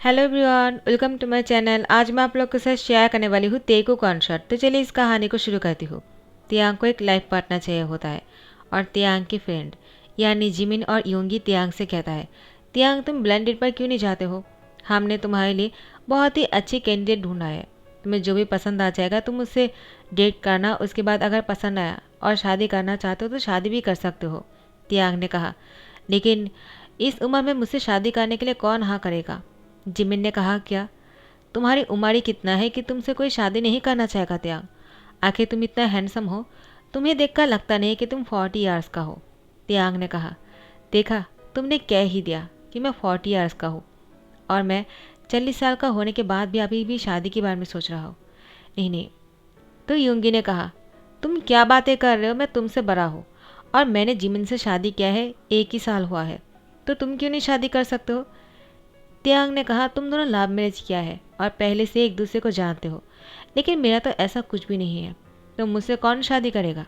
Hello everyone, welcome to my channel. आज मैं आप लोग के साथ शेयर करने वाली हूँ तेगो कॉन्सर्ट। तो चलिए इस कहानी को शुरू करती हूँ। तियांग को एक लाइफ पार्टनर चाहिए होता है और तियांग की फ्रेंड यानी जिमिन और योंगी तियांग से कहता है, तियांग तुम ब्लाइंड डेट पर क्यों नहीं जाते हो? हमने तुम्हारे लिए बहुत ही अच्छी कैंडिडेट ढूंढा है। तुम्हें जो भी पसंद आ जाएगा तुम उससे डेट करना, उसके बाद अगर पसंद आया और शादी करना चाहते हो तो शादी भी कर सकते हो। तियांग ने कहा, लेकिन इस उम्र में मुझसे शादी करने के लिए कौन हाँ करेगा? जिमिन ने कहा, क्या तुम्हारी उम्र ही कितना है कि तुमसे कोई शादी नहीं करना चाहेगा त्याग? आखिर तुम इतना हैंडसम हो, तुम्हें देखकर लगता नहीं कि तुम 40 ईयर्स का हो। त्याग ने कहा, देखा तुमने कह ही दिया कि मैं 40 ईयर्स का हूँ और मैं 40 साल का होने के बाद भी अभी भी शादी के बारे में सोच रहा हूँ। नहीं नहीं। तो युंगी ने कहा, तुम क्या बातें कर रहे हो? मैं तुमसे बड़ा हूँ और मैंने जिमिन से शादी किया है, 1 ही साल हुआ है, तो तुम क्यों नहीं शादी कर सकते हो? त्यांग ने कहा, तुम दोनों लव मैरिज किया है और पहले से एक दूसरे को जानते हो, लेकिन मेरा तो ऐसा कुछ भी नहीं है, तो मुझसे कौन शादी करेगा?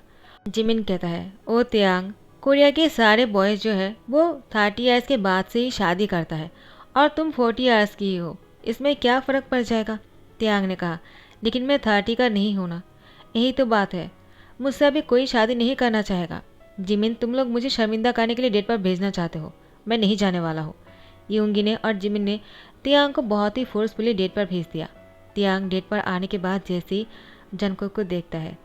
जिमिन कहता है, ओ त्यांग, कोरिया के सारे बॉयज़ जो है वो 30 ईयर्स के बाद से ही शादी करता है और तुम 40 ईयर्स की ही हो, इसमें क्या फ़र्क पड़ जाएगा? त्यांग ने कहा, लेकिन मैं 30 का नहीं हूँ ना, यही तो बात है। मुझसे अभी कोई शादी नहीं करना चाहेगा। जिमिन, तुम लोग मुझे शर्मिंदा करने के लिए डेट पर भेजना चाहते हो, मैं नहीं जाने वाला हूँ। योंगी ने और जिमिन ने तियांग को बहुत ही फोर्सफुली डेट पर भेज दिया। तियांग डेट पर आने के बाद जैसे ही जंगकुक को देखता है,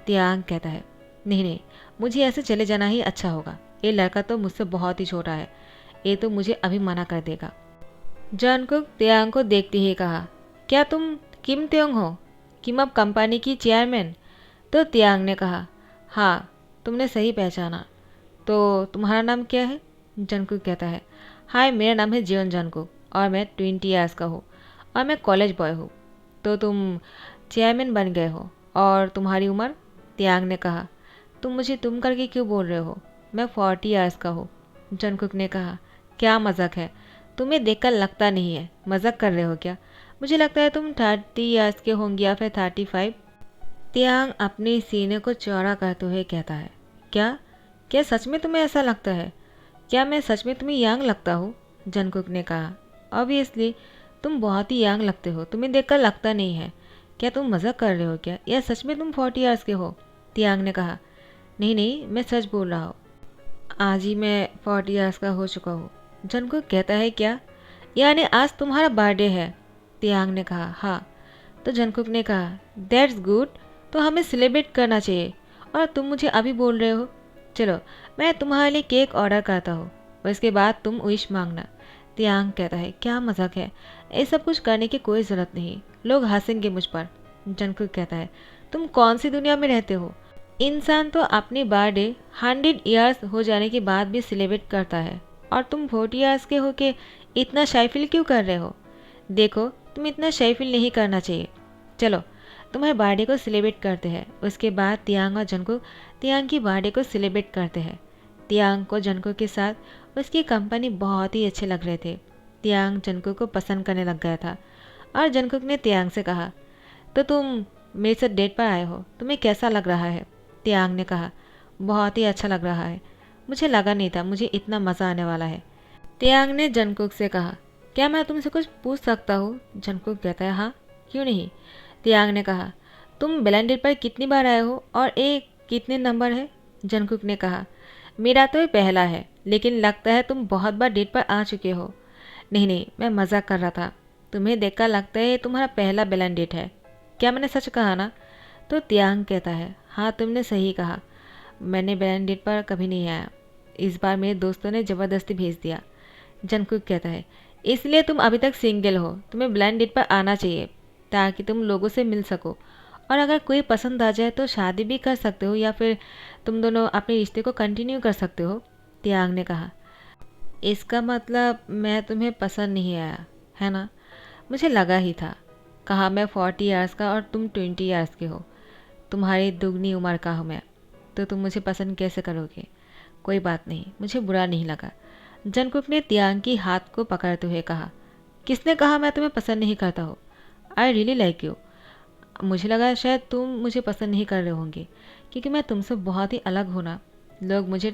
तियांग कहता है, नहीं नहीं, मुझे ऐसे चले जाना ही अच्छा होगा। ये लड़का तो मुझसे बहुत ही छोटा है, ये तो मुझे अभी मना कर देगा। जंगकुक तियांग को देखते ही कहा, क्या तुम किम त्योंग हो, किम अप कंपनी की चेयरमैन? तो तियांग ने कहा, हाँ तुमने सही पहचाना। तो तुम्हारा नाम क्या है? जंगकुक कहता है, हाय मेरा नाम है जीवन जंगकुक और मैं 20 ईयर्स का हूँ और मैं कॉलेज बॉय हूँ। तो तुम चेयरमैन बन गए हो और तुम्हारी उम्र? त्यांग ने कहा, तुम मुझे तुम करके क्यों बोल रहे हो? मैं 40 ईयर्स का हूँ। जंगकुक ने कहा, क्या मजाक है? तुम्हें देखकर लगता नहीं है, मजाक कर रहे हो क्या? मुझे लगता है तुम 30 ईयर्स के होंगे या फिर 35। त्यांग अपने सीने को चौड़ा करते हुए कहता है, क्या क्या सच में तुम्हें ऐसा लगता है? क्या मैं सच में तुम्हें यंग लगता हूँ? जंगकुक ने कहा, ऑब्वियसली तुम बहुत ही यंग लगते हो, तुम्हें देखकर लगता नहीं है। क्या तुम मजाक कर रहे हो क्या, या सच में तुम 40 ईयर्स के हो? त्यांग ने कहा, नहीं नहीं, मैं सच बोल रहा हूँ, आज ही मैं 40 ईयर्स का हो चुका हूँ। जंगकुक कहता है, क्या यानी आज तुम्हारा बर्थडे है? त्यांग ने कहा, हाँ। तो जंगकुक ने कहा, दैट्स गुड, तो हमें सेलिब्रेट करना चाहिए और तुम मुझे अभी बोल रहे हो? चलो मैं तुम्हारे लिए केक ऑर्डर करता हूँ और इसके बाद तुम विश मांगना। त्यांग कहता है, क्या मजाक है, ये सब कुछ करने की कोई ज़रूरत नहीं, लोग हंसेंगे मुझ पर। जंगकुक कहता है, तुम कौन सी दुनिया में रहते हो? इंसान तो अपनी बर्थडे 100 ईयर्स हो जाने के बाद भी सेलिब्रेट करता है और तुम 40 ईयर्स के हो के इतना शाई फील क्यों कर रहे हो? देखो तुम इतना शाई फील नहीं करना चाहिए। चलो तुम्हारे बर्थडे को सेलिब्रेट करते हैं। उसके बाद तियांग और जंगकुक तियांग की बर्थडे को सेलिब्रेट करते हैं। तियांग को जंगकुक के साथ उसकी कंपनी बहुत ही अच्छे लग रहे थे। तियांग जंगकुक को पसंद करने लग गया था और जंगकुक ने तियांग से कहा, तो तुम मेरे साथ डेट पर आए हो, तुम्हें कैसा लग रहा है? तियांग ने कहा, बहुत ही अच्छा लग रहा है, मुझे लगा नहीं था मुझे इतना मज़ा आने वाला है। तियांग ने जंगकुक से कहा, क्या मैं तुमसे कुछ पूछ सकता हूँ? जंगकुक कहता है, हाँ क्यों नहीं। तियांग ने कहा, तुम ब्लेंडेड पर कितनी बार आए हो और एक कितने नंबर है? जंगकुक ने कहा, मेरा तो ये पहला है, लेकिन लगता है तुम बहुत बार डेट पर आ चुके हो। नहीं नहीं, मैं मजाक कर रहा था, तुम्हें देखकर लगता है ये तुम्हारा पहला ब्लेंडेड है। क्या मैंने सच कहा ना? तो तियांग कहता है, हाँ तुमने सही कहा, मैंने ब्लेंडेड पर कभी नहीं आया, इस बार मेरे दोस्तों ने ज़बरदस्ती भेज दिया। जंगकुक कहता है, इसलिए तुम अभी तक सिंगल हो, तुम्हें ब्लाइंड डेट पर आना चाहिए ताकि तुम लोगों से मिल सको और अगर कोई पसंद आ जाए तो शादी भी कर सकते हो या फिर तुम दोनों अपने रिश्ते को कंटिन्यू कर सकते हो। त्यांग ने कहा, इसका मतलब मैं तुम्हें पसंद नहीं आया है ना? मुझे लगा ही था। कहा मैं 40 ईयर्स का और तुम 20 ईयर्स के हो, तुम्हारी दुगनी उम्र का हूँ मैं, तो तुम मुझे पसंद कैसे करोगे? कोई बात नहीं, मुझे बुरा नहीं लगा। जंगकुक ने तियांग की हाथ को पकड़ते हुए कहा, किसने कहा मैं तुम्हें पसंद नहीं करता हूँ? I really like you. मुझे लगा शायद तुम मुझे पसंद नहीं कर रहे होंगे क्योंकि मैं तुमसे बहुत ही अलग हूँ ना। लोग मुझे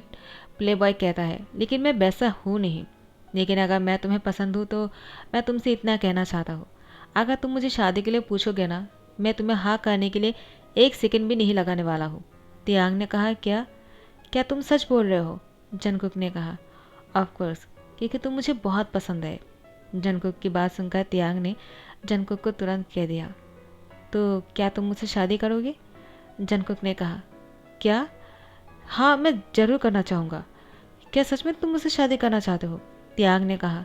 प्ले बॉय कहता है, लेकिन मैं वैसा हूँ नहीं। लेकिन अगर मैं तुम्हें पसंद हूँ तो मैं तुमसे इतना कहना चाहता हूँ, अगर तुम मुझे शादी के लिए पूछोगे ना, मैं तुम्हें हाँ करने के लिए 1 सेकंड भी नहीं लगाने वाला हूँ। तियांग ने कहा, क्या क्या तुम सच बोल रहे हो? जंगकुक ने कहा, ऑफ कोर्स, क्योंकि तुम मुझे बहुत पसंद है। जंगकुक की बात सुनकर तियांग ने जंगकुक को तुरंत कह दिया, तो क्या तुम मुझसे शादी करोगे? जंगकुक ने कहा, क्या? हाँ, मैं ज़रूर करना चाहूँगा। क्या सच में तुम मुझसे शादी करना चाहते हो? तियांग ने कहा,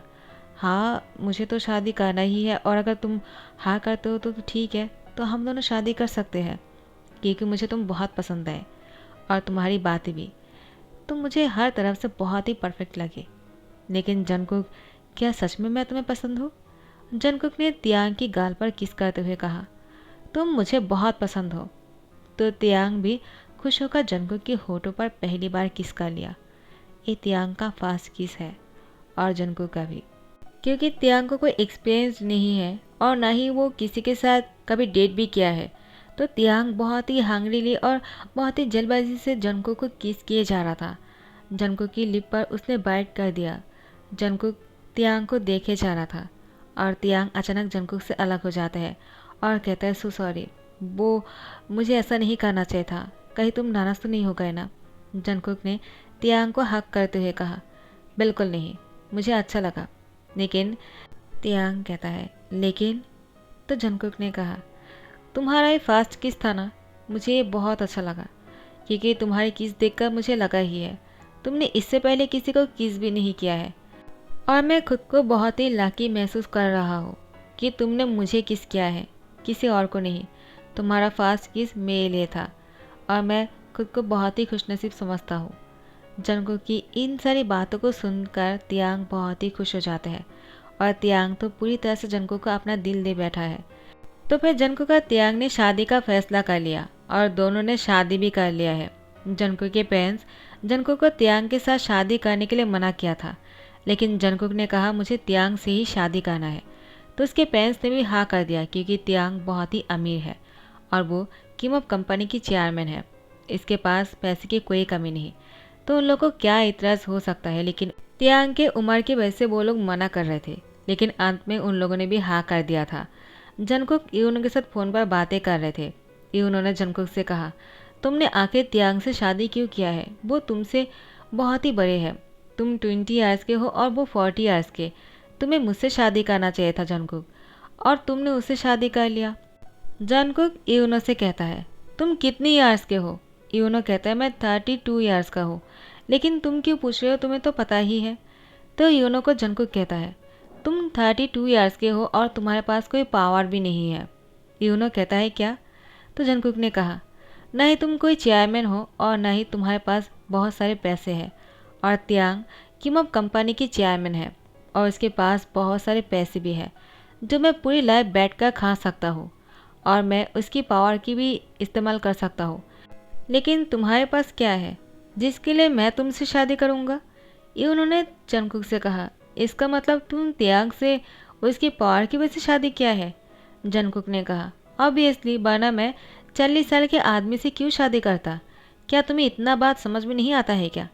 हाँ, मुझे तो शादी करना ही है, और अगर तुम हाँ करते हो तो ठीक है, तो हम दोनों शादी कर सकते हैं, क्योंकि मुझे तुम बहुत पसंद है और तुम्हारी बातें भी, तुम मुझे हर तरफ से बहुत ही परफेक्ट लगे। लेकिन जंगकुक, क्या सच में मैं तुम्हें पसंद हूँ? जंगकुक ने तियांग की गाल पर किस करते हुए कहा, तुम मुझे बहुत पसंद हो। तो तियांग भी खुश होकर जंगकुक के होठों पर पहली बार किस कर लिया। ये तियांग का फास्ट किस है और जंगकुक का भी, क्योंकि तियांग को कोई एक्सपीरियंस नहीं है और ना ही वो किसी के साथ कभी डेट भी किया है। तो तियांग बहुत ही हंग्रीली और बहुत ही जल्दबाजी से जंगकुक को किस किए जा रहा था। जंगकुक की लिप पर उसने बाइट कर दिया। जंगकुक तियांग को देखे जा रहा था और तियांग अचानक जंगकुक से अलग हो जाता है और कहता है, सो सॉरी, वो मुझे ऐसा नहीं करना चाहिए था, कहीं तुम नाराज़ तो नहीं हो गए ना? जंगकुक ने तियांग को हक करते हुए कहा, बिल्कुल नहीं, मुझे अच्छा लगा। लेकिन तियांग कहता है, लेकिन? तो जंगकुक ने कहा, तुम्हारा ये फास्ट किस था ना, मुझे ये बहुत अच्छा लगा, क्योंकि तुम्हारी किस देखकर मुझे लगा ही है तुमने इससे पहले किसी को किस भी नहीं किया है, और मैं खुद को बहुत ही लकी महसूस कर रहा हूँ कि तुमने मुझे किस किया है, किसी और को नहीं। तुम्हारा फास्ट किस मेरे लिए था और मैं खुद को बहुत ही खुशनसीब समझता हूँ। जंगकुक की इन सारी बातों को सुनकर तियांग बहुत ही खुश हो जाते हैं और तियांग तो पूरी तरह से जंगकुक को अपना दिल दे बैठा है। तो फिर जंगकुक और तियांग ने शादी का फैसला कर लिया और दोनों ने शादी भी कर लिया है। जंगकुक के पेरेंट्स जंगकुक को तियांग के साथ शादी करने के लिए मना किया था, लेकिन जंगकुक ने कहा मुझे तियांग से ही शादी करना है। तो उसके पेरेंट्स ने भी हाँ कर दिया, क्योंकि तियांग बहुत ही अमीर है और वो किमअप कंपनी की चेयरमैन है। इसके पास पैसे की कोई कमी नहीं, तो उन लोगों को क्या इतराज़ हो सकता है। लेकिन तियांग के उम्र की वजह से वो लोग मना कर रहे थे, लेकिन अंत में उन लोगों ने भी हाँ कर दिया था। जंगकुक यूनो के साथ फ़ोन पर बातें कर रहे थे। यूनो ने जंगकुक से कहा, तुमने आखिर तियांग से शादी क्यों किया है? वो तुमसे बहुत ही बड़े हैं, तुम 20 ईयर्स के हो और वो 40 ईयर्स के। तुम्हें मुझसे शादी करना चाहिए था जंगकुक, और तुमने उससे शादी कर लिया। जंगकुक यूनो से कहता है, तुम कितनी ईयर्स के हो? यूनो कहता है, मैं 32 ईयर्स का हूँ। लेकिन तुम क्यों पूछ रहे हो, तुम्हें तो पता ही है। तो यूनो को जंगकुक कहता है, तुम 32 ईयर्स के हो और तुम्हारे पास कोई पावर भी नहीं है। यूनो कहता है, क्या? तो जंगकुक ने कहा, न ही तुम कोई चेयरमैन हो और न ही तुम्हारे पास बहुत सारे पैसे हैं, और तियांग किमअप कंपनी की चेयरमैन है और उसके पास बहुत सारे पैसे भी हैं जो मैं पूरी लाइफ बैठकर खा सकता हूँ, और मैं उसकी पावर की भी इस्तेमाल कर सकता हूँ। लेकिन तुम्हारे पास क्या है जिसके लिए मैं तुमसे शादी करूँगा? ये उन्होंने जंगकुक से कहा, इसका मतलब तुम तियांग से उसकी पावर की वजह से शादी किया है? जंगकुक ने कहा, ऑब्वियसली, वरना मैं 40 साल के आदमी से क्यों शादी करता? क्या तुम्हें इतना बात समझ में नहीं आता है क्या?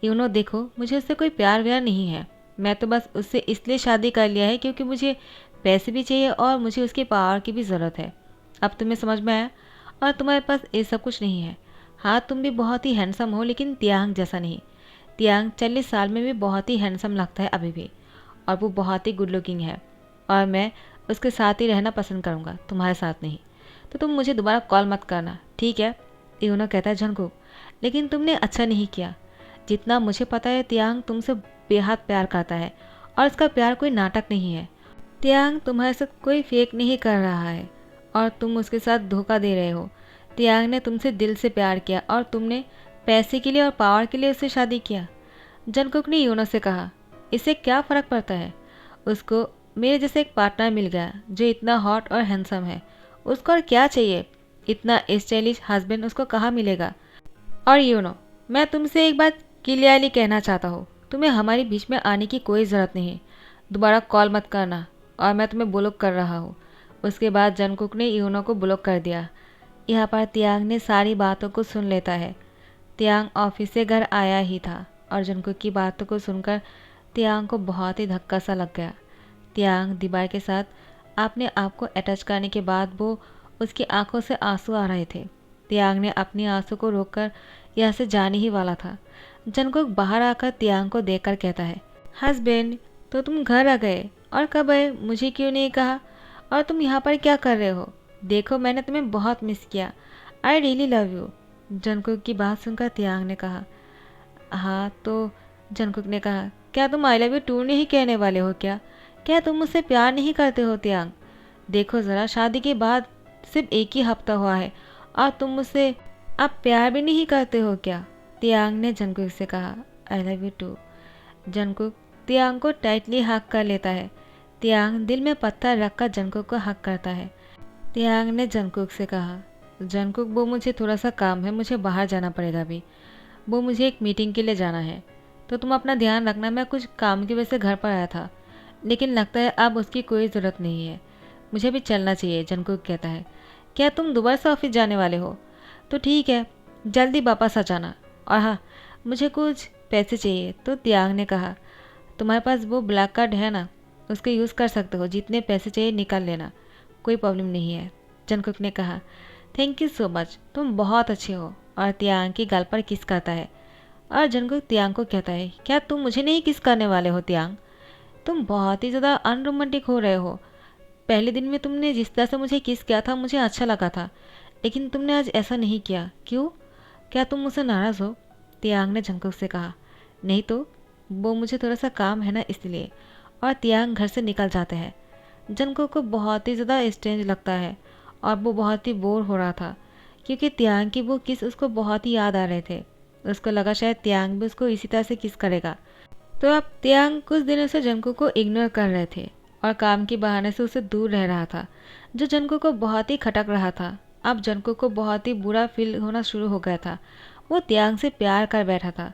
यूनो, देखो, मुझे उससे कोई प्यार व्यार नहीं है, मैं तो बस उससे इसलिए शादी कर लिया है क्योंकि मुझे पैसे भी चाहिए और मुझे उसकी पावर की भी ज़रूरत है। अब तुम्हें समझ में आया? और तुम्हारे पास ये सब कुछ नहीं है। हाँ, तुम भी बहुत ही हैंडसम हो, लेकिन तियांग जैसा नहीं। तियांग 40 साल में भी बहुत ही हैंडसम लगता है अभी भी, और वो बहुत ही गुड लुकिंग है, और मैं उसके साथ ही रहना पसंद करूँगा, तुम्हारे साथ नहीं। तो तुम मुझे दोबारा कॉल मत करना, ठीक है? यूनो कहता है, जंगकुक, लेकिन तुमने अच्छा नहीं किया। जितना मुझे पता है तियांग तुमसे बेहद प्यार करता है, और इसका प्यार कोई नाटक नहीं है। तियांग तुम्हारे साथ कोई फेक नहीं कर रहा है और तुम उसके साथ धोखा दे रहे हो। तियांग ने तुमसे दिल से प्यार किया और तुमने पैसे के लिए और पावर के लिए उससे शादी किया। जंगकुक ने यूनो से कहा, इससे क्या फ़र्क पड़ता है? उसको मेरे जैसे एक पार्टनर मिल गया जो इतना हॉट और हैंडसम है, उसको और क्या चाहिए? इतना स्टाइलिश हस्बैंड उसको कहाँ मिलेगा? और यूनो, मैं तुमसे एक बात क्लियरली कहना चाहता हूँ, तुम्हें हमारे बीच में आने की कोई ज़रूरत नहीं। दोबारा कॉल मत करना, और मैं तुम्हें ब्लॉक कर रहा हूँ। उसके बाद जंगकुक ने यूनो को ब्लॉक कर दिया। यहाँ पर तियांग ने सारी बातों को सुन लेता है। तियांग ऑफिस से घर आया ही था और जंगकुक की बातों को सुनकर तियांग को बहुत ही धक्का सा लग गया। तियांग दीवार के साथ अपने आप को अटैच करने के बाद वो उसकी आंखों से आंसू आ रहे थे। तियांग ने अपनी आंसू को रोककर यहाँ से जाने ही वाला था। जंगकुक बाहर आकर तियांग को देखकर कहता है, हस्बैंड तो तुम घर आ गए, और कब आए, मुझे क्यों नहीं कहा? और तुम यहाँ पर क्या कर रहे हो? देखो मैंने तुम्हें बहुत मिस किया। I really love you. Jungkook की बात सुनकर तियांग ने कहा, हाँ तो जंगकुक ने कहा, क्या तुम आई लव यू टू नहीं कहने वाले हो क्या? क्या तुम मुझसे प्यार नहीं करते हो तियांग? देखो ज़रा, शादी के बाद सिर्फ एक ही हफ्ता हुआ है और तुम मुझसे अब प्यार भी नहीं करते हो क्या? तियांग ने जंगकुक से कहा, I love you too. Jungkook Tiyang को टाइटली हक कर लेता है। तियांग दिल में पत्थर रखकर जंगकुक को हक करता है। तियांग ने जंगकुक से कहा, जंगकुक वो मुझे थोड़ा सा काम है, मुझे बाहर जाना पड़ेगा अभी। वो मुझे एक मीटिंग के लिए जाना है, तो तुम अपना ध्यान रखना। मैं कुछ काम की वजह से घर पर आया था, लेकिन लगता है अब उसकी कोई ज़रूरत नहीं है, मुझे भी चलना चाहिए। जंगकुक कहता है, क्या तुम दोबारा से ऑफिस जाने वाले हो? तो ठीक है, जल्दी वापस आ जाना। और हाँ, मुझे कुछ पैसे चाहिए। तो तियांग ने कहा, तुम्हारे पास वो ब्लैक कार्ड है ना, उसको यूज़ कर सकते हो, जितने पैसे चाहिए निकाल लेना, कोई प्रॉब्लम नहीं है। जंगकुक ने कहा, थैंक यू सो मच, तुम बहुत अच्छे हो। और तियांग की गाल पर किस करता है। और जंगकुक तियांग को कहता है, क्या तुम मुझे नहीं किस करने वाले हो तियांग? तुम बहुत ही ज़्यादा अनरोमांटिक हो रहे हो। पहले दिन में तुमने जिस तरह से मुझे किस किया था मुझे अच्छा लगा था, लेकिन तुमने आज ऐसा नहीं किया, क्यों? क्या तुम मुझसे नाराज़ हो? तियांग ने जंगकुक से कहा, नहीं तो, वो मुझे थोड़ा सा काम है ना इसलिए। और तियांग घर से निकल जाते हैं। जंगकुक को बहुत ही ज़्यादा स्ट्रेंज लगता है और वो बहुत ही बोर हो रहा था, क्योंकि तियांग की वो किस उसको बहुत ही याद आ रहे थे। उसको लगा शायद तियांग भी उसको इसी तरह से किस करेगा। तो अब तियांग कुछ दिनों से जंगकुक को इग्नोर कर रहे थे और काम के बहाने से उससे दूर रह रहा था, जो जंगकुक को बहुत ही खटक रहा था। अब जंगकुक को बहुत ही बुरा फील होना शुरू हो गया था। वो तियांग से प्यार कर बैठा था।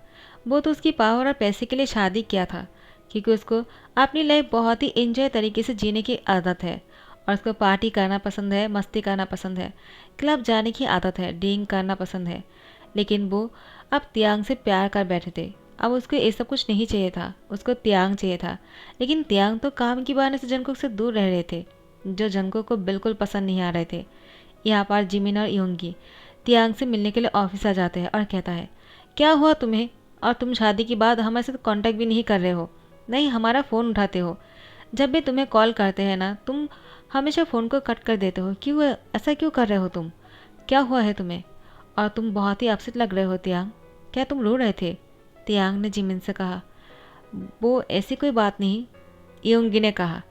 वो तो उसकी पावर और पैसे के लिए शादी किया था, क्योंकि उसको अपनी लाइफ बहुत ही एंजॉय तरीके से जीने की आदत है और उसको पार्टी करना पसंद है, मस्ती करना पसंद है, क्लब जाने की आदत है, ड्रिंक करना पसंद है। लेकिन वो अब तियांग से प्यार कर बैठे थे। अब उसको ये सब कुछ नहीं चाहिए था, उसको तियांग चाहिए था। लेकिन तियांग तो काम की बहाने से जंगकुक से दूर रह रहे थे, जो जंगकुक को बिल्कुल पसंद नहीं आ रहे थे। यहाँ पर जिमिन और योंगी तियांग से मिलने के लिए ऑफिस आ जाते हैं और कहता है, क्या हुआ तुम्हें, और तुम शादी के बाद हमारे साथ कांटेक्ट भी नहीं कर रहे हो, नहीं हमारा फ़ोन उठाते हो। जब भी तुम्हें कॉल करते हैं ना, तुम हमेशा फ़ोन को कट कर देते हो, क्यों ऐसा क्यों कर रहे हो तुम? क्या हुआ है तुम्हें? और तुम बहुत ही अपसेट लग रहे हो तियांग, क्या तुम रो रहे थे? तियांग ने जिमिन से कहा, वो ऐसी कोई बात नहीं। योंगी ने कहा,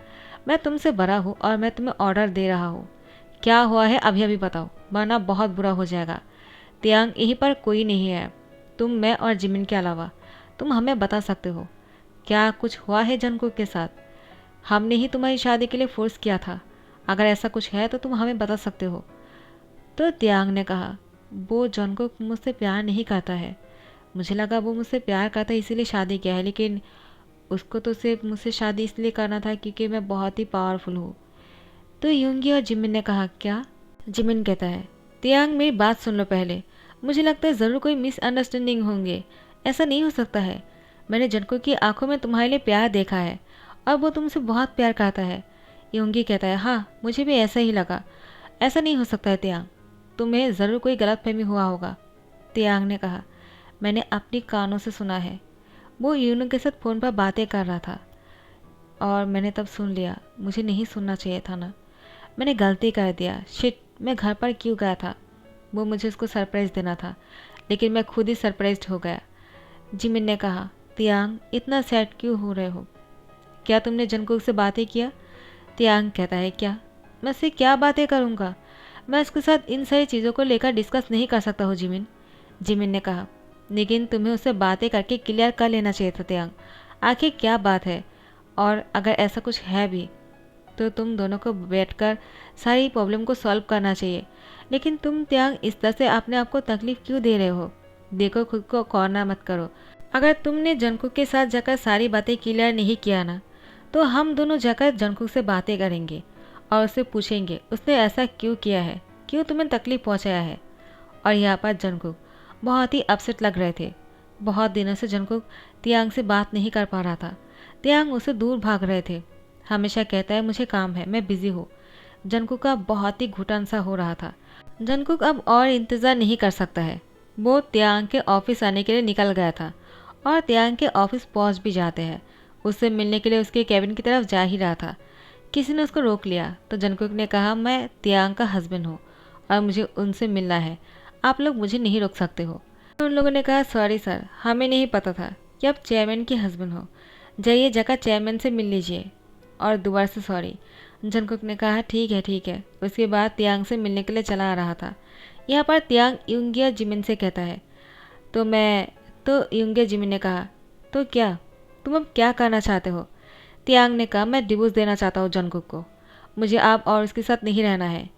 मैं तुमसे बड़ा हूँ और मैं तुम्हें ऑर्डर दे रहा हूँ। क्या हुआ है अभी अभी बताओ, वरना बहुत बुरा हो जाएगा। तियांग, यहीं पर कोई नहीं है, तुम, मैं और जिमिन के अलावा। तुम हमें बता सकते हो क्या कुछ हुआ है जंगकुक के साथ? हमने ही तुम्हारी शादी के लिए फोर्स किया था, अगर ऐसा कुछ है तो तुम हमें बता सकते हो। तो तियांग ने कहा, वो जंगकुक मुझसे प्यार नहीं करता है, मुझे लगा वो मुझसे प्यार करता है इसीलिए शादी किया है, लेकिन उसको तो सिर्फ मुझसे शादी इसलिए करना था क्योंकि मैं बहुत ही पावरफुल हूँ। तो योंगी और जिमिन ने कहा, क्या? जिमिन कहता है, तियांग मेरी बात सुन लो पहले, मुझे लगता है ज़रूर कोई मिसअंडरस्टैंडिंग होंगे, ऐसा नहीं हो सकता है। मैंने जंगकुक की आंखों में तुम्हारे लिए प्यार देखा है और वो तुमसे बहुत प्यार करता है। योंगी कहता है, हाँ मुझे भी ऐसा ही लगा, ऐसा नहीं हो सकता है तियांग, तुम्हें ज़रूर कोई गलतफहमी हुआ होगा। तियांग ने कहा, मैंने अपनी कानों से सुना है, वो यूनू के साथ फ़ोन पर बातें कर रहा था और मैंने तब सुन लिया, मुझे नहीं सुनना चाहिए था ना, मैंने गलती कर दिया, शिट, मैं घर पर क्यों गया था, वो मुझे उसको सरप्राइज़ देना था, लेकिन मैं खुद ही सरप्राइज्ड हो गया। जिमिन ने कहा, तियांग इतना सैड क्यों हो रहे हो, क्या तुमने जंगकुक से बातें किया? तियांग कहता है, क्या, मैं उससे क्या बातें करूँगा, मैं उसके साथ इन सारी चीज़ों को लेकर डिस्कस नहीं कर सकता हूँ जिमिन। जिमिन ने कहा, लेकिन तुम्हें उससे बातें करके क्लियर कर लेना चाहिए था तियांग, आखिर क्या बात है, और अगर ऐसा कुछ है भी तो तुम दोनों को बैठकर सारी प्रॉब्लम को सॉल्व करना चाहिए। लेकिन तुम तियांग इस तरह से अपने आप को तकलीफ़ क्यों दे रहे हो? देखो, खुद को कॉर्नर मत करो। अगर तुमने जंगकुक के साथ जाकर सारी बातें क्लियर नहीं किया ना, तो हम दोनों जाकर जंगकुक से बातें करेंगे और उससे पूछेंगे उसने ऐसा क्यों किया है, क्यों तुम्हें तकलीफ़ पहुंचाया है। और यहाँ पर जंगकुक बहुत ही अपसेट लग रहे थे। बहुत दिनों से जंगकुक तियांग से बात नहीं कर पा रहा था। त्यांग उससे दूर भाग रहे थे। हमेशा कहता है मुझे काम है, मैं बिजी हूँ। जंगकुक का बहुत ही घुटन सा हो रहा था। जंगकुक अब और इंतज़ार नहीं कर सकता है। वो त्यांग के ऑफिस आने के लिए निकल गया था और त्यांग के ऑफिस पहुंच भी जाते हैं। उससे मिलने के लिए उसके कैबिन की तरफ जा ही रहा था। किसी ने उसको रोक लिया तो जंगकुक ने कहा, मैं त्यांग का हस्बैंड हूँ और मुझे उनसे मिलना है, आप लोग मुझे नहीं रोक सकते हो। तो उन लोगों ने कहा, सॉरी सर, हमें नहीं पता था कि आप चेयरमैन के हस्बैंड हो, जाइए जाकर चेयरमैन से मिल लीजिए और दोबारा से सॉरी। जंगकुक ने कहा, ठीक है ठीक है। उसके बाद त्यांग से मिलने के लिए चला आ रहा था। यहाँ पर त्यांग युंगिया जिमिन से कहता है, तो युंगिया जिमिन ने कहा, तो क्या तुम अब क्या करना चाहते हो? त्यांग ने कहा, मैं डिवोर्स देना चाहता हूँ जंगकुक को। मुझे आप और उसके साथ नहीं रहना है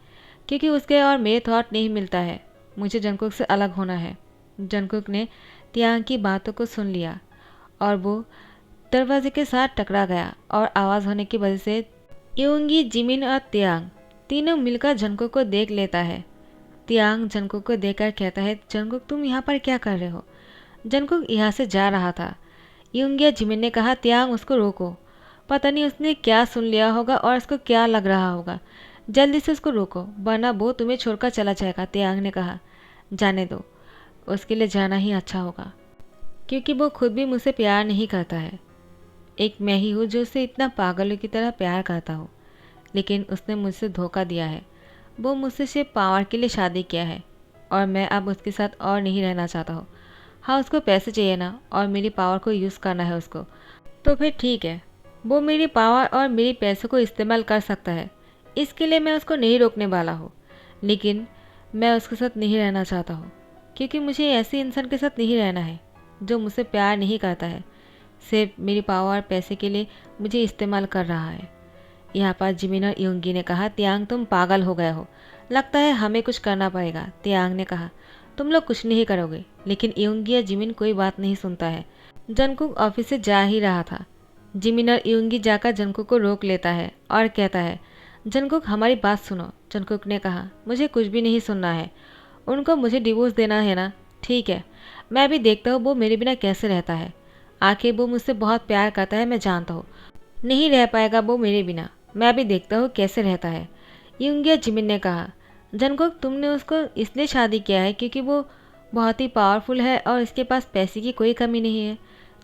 क्योंकि उसके और मेरे थॉट नहीं मिलता है। मुझे जंगकुक से अलग होना है। जंगकुक ने त्यांग की बातों को सुन लिया और वो दरवाजे के साथ टकरा गया और आवाज़ होने की वजह से युंगी, जिमिन और त्यांग तीनों मिलकर जंगकुक को देख लेता है। त्यांग जंगकुक को देखकर कहता है, जंगकुक तुम यहाँ पर क्या कर रहे हो? जंगकुक यहाँ से जा रहा था। युंगिया जिमिन ने कहा, त्यांग उसको रोको, पता नहीं उसने क्या सुन लिया होगा और उसको क्या लग रहा होगा, जल्दी से उसको रोको वरना वो तुम्हें छोड़कर चला जाएगा। त्यांग ने कहा, जाने दो, उसके लिए जाना ही अच्छा होगा क्योंकि वो खुद भी मुझसे प्यार नहीं करता है। एक मैं ही हूँ जो उसे इतना पागलों की तरह प्यार करता हूँ, लेकिन उसने मुझसे धोखा दिया है। वो मुझसे सिर्फ पावर के लिए शादी किया है और मैं अब उसके साथ और नहीं रहना चाहता हूँ। हाँ, उसको पैसे चाहिए ना और मेरी पावर को यूज़ करना है उसको, तो फिर ठीक है, वो मेरी पावर और मेरी पैसों को इस्तेमाल कर सकता है। इसके लिए मैं उसको नहीं रोकने वाला हूँ, लेकिन मैं उसके साथ नहीं रहना चाहता हूँ क्योंकि मुझे ऐसे इंसान के साथ नहीं रहना है जो मुझसे प्यार नहीं करता है, सिर्फ मेरी पावर और पैसे के लिए मुझे इस्तेमाल कर रहा है। यहाँ पर जिमिन और युंगी ने कहा, त्यांग तुम पागल हो गए हो, लगता है हमें कुछ करना पड़ेगा। त्यांग ने कहा, तुम लोग कुछ नहीं करोगे, लेकिन युंगी या जिमिन कोई बात नहीं सुनता है। जंगकुक ऑफिस से जा ही रहा था। जिमिन और युंगी जाकर जंगकुक को रोक लेता है और कहता है, जंगकुक हमारी बात सुनो। जंगकुक ने कहा, मुझे कुछ भी नहीं सुनना है, उनको मुझे डिवोर्स देना है ना, ठीक है, मैं भी देखता हूँ वो मेरे बिना कैसे रहता है। आखिर वो मुझसे बहुत प्यार करता है, मैं जानता हूँ, नहीं रह पाएगा वो मेरे बिना, मैं भी देखता हूँ कैसे रहता है। युंगिया जिमिन ने कहा, जंगकुक तुमने उसको इसलिए शादी किया है क्योंकि वो बहुत ही पावरफुल है और इसके पास पैसे की कोई कमी नहीं है।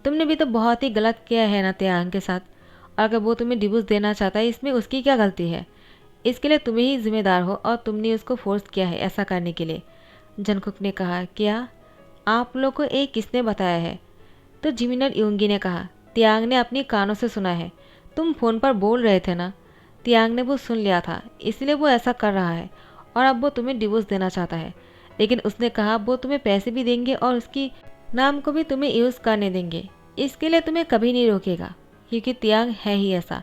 तुमने भी तो बहुत ही गलत किया है ना त्यांग के साथ, और अगर वो तुम्हें डिवोर्स देना चाहता है इसमें उसकी क्या गलती है? इसके लिए तुम्हें ही जिम्मेदार हो और तुमने उसको फोर्स किया है ऐसा करने के लिए। जंगकुक ने कहा, क्या आप लोग को एक किसने बताया है? तो जिमिन और युंगी ने कहा, त्यांग ने अपनी कानों से सुना है, तुम फ़ोन पर बोल रहे थे ना, त्यांग ने वो सुन लिया था, इसलिए वो ऐसा कर रहा है और अब वो तुम्हें डिवोर्स देना चाहता है। लेकिन उसने कहा वो तुम्हें पैसे भी देंगे और उसकी नाम को भी तुम्हें यूज़ करने देंगे। इसके लिए तुम्हें कभी नहीं रोकेगा क्योंकि त्यांग है ही ऐसा,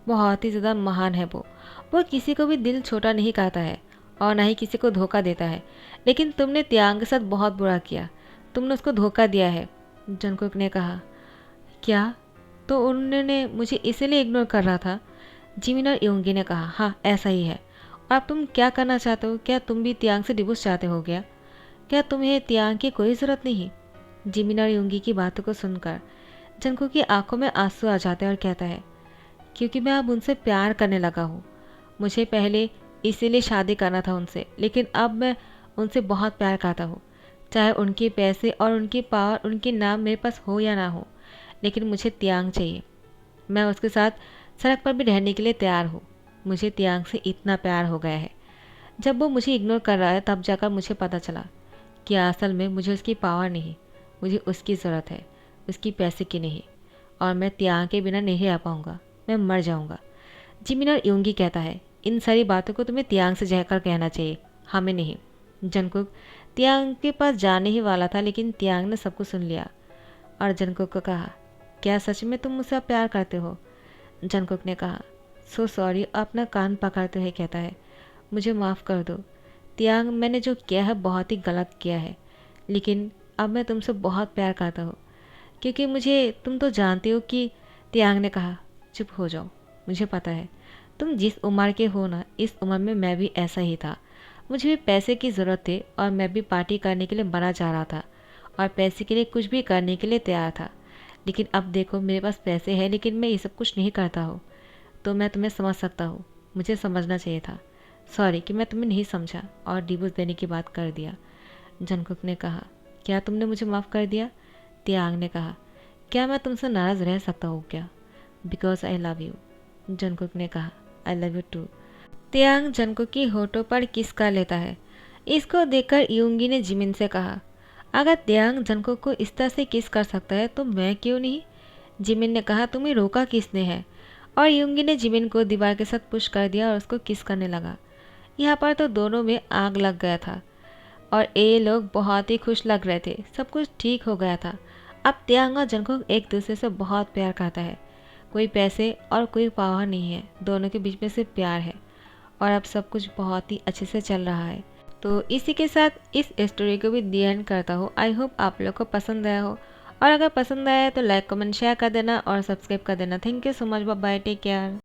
बहुत ही ज़्यादा महान है वो किसी को भी दिल छोटा नहीं करता है और ना ही किसी को धोखा देता है। लेकिन तुमने त्यांग के साथ बहुत बुरा किया, तुमने उसको धोखा दिया है। जंगकुक ने कहा, क्या? तो उन्होंने मुझे इसीलिए इग्नोर कर रहा था? जिमिन और युंगी ने कहा, हाँ ऐसा ही है। और अब तुम क्या करना चाहते हो? क्या तुम भी त्यांग से डिवोर्स चाहते हो क्या तुम्हें त्यांग की कोई ज़रूरत नहीं? जिमिन और युंगी की बातों को सुनकर जंगकुक की आंखों में आंसू आ जाते हैं और कहता है, क्योंकि मैं अब उनसे प्यार करने लगा हूँ। मुझे पहले इसीलिए शादी करना था उनसे, लेकिन अब मैं उनसे बहुत प्यार करता हूँ। चाहे उनके पैसे और उनकी पावर, उनके नाम मेरे पास हो या ना हो, लेकिन मुझे त्यांग चाहिए। मैं उसके साथ सड़क पर भी रहने के लिए तैयार हूँ। मुझे त्यांग से इतना प्यार हो गया है। जब वो मुझे इग्नोर कर रहा है तब जाकर मुझे पता चला कि असल में मुझे उसकी पावर नहीं, मुझे उसकी ज़रूरत है, उसकी पैसे की नहीं। और मैं त्यांग के बिना नहीं रह पाऊँगा, मैं मर जाऊँगा। जिमिन और युंगी कहता है, इन सारी बातों को तुम्हें त्यांग से जाकर कहना चाहिए, हमें नहीं। जंगकुक त्यांग के पास जाने ही वाला था, लेकिन त्यांग ने सब कुछ सुन लिया और जंगकुक को कहा, क्या सच में तुम मुझसे प्यार करते हो? जंगकुक ने कहा, सो सॉरी, अपना कान पकड़ते हुए कहता है, मुझे माफ़ कर दो त्यांग, मैंने जो किया है बहुत ही गलत किया है, लेकिन अब मैं तुमसे बहुत प्यार करता हूँ क्योंकि मुझे तुम तो जानती हो कि। त्यांग ने कहा, चुप हो जाओ, मुझे पता है तुम जिस उम्र के हो ना, इस उम्र में मैं भी ऐसा ही था। मुझे भी पैसे की ज़रूरत थी और मैं भी पार्टी करने के लिए मरा जा रहा था और पैसे के लिए कुछ भी करने के लिए तैयार था। लेकिन अब देखो मेरे पास पैसे हैं लेकिन मैं ये सब कुछ नहीं करता हूँ, तो मैं तुम्हें समझ सकता हूँ, मुझे समझना चाहिए था। सॉरी कि मैं तुम्हें नहीं समझा और डिवोर्स देने की बात कर दिया। जंगकुक ने कहा, क्या तुमने मुझे माफ़ कर दिया? तियांग ने कहा, क्या मैं तुमसे नाराज़ रह सकता हूँ क्या? Because I love you. Jungkook ने कहा, I love you too. Tiyang Jungkook की होठों पर किस कर लेता है। इसको देखकर यूंगी ने जिमिन से कहा, अगर तियांग जंगकुक को इस तरह से किस कर सकता है तो मैं क्यों नहीं? जिमिन ने कहा, तुम्हें रोका किसने है? और यूंगी ने जिमिन को दीवार के साथ पुश कर दिया और उसको किस करने लगा। यहाँ पर तो दोनों में आग लग गया था और ये लोग बहुत ही खुश लग रहे थे, सब कुछ ठीक हो गया था। अब तियांग और जंगकुक एक दूसरे से बहुत प्यार करता है, कोई पैसे और कोई पावर नहीं है, दोनों के बीच में सिर्फ प्यार है और अब सब कुछ बहुत ही अच्छे से चल रहा है। तो इसी के साथ इस स्टोरी को भी दी एंड करता हूँ। आई होप आप लोग को पसंद आया हो, और अगर पसंद आया तो लाइक कमेंट शेयर कर देना और सब्सक्राइब कर देना। Thank you so much, bye bye, take care.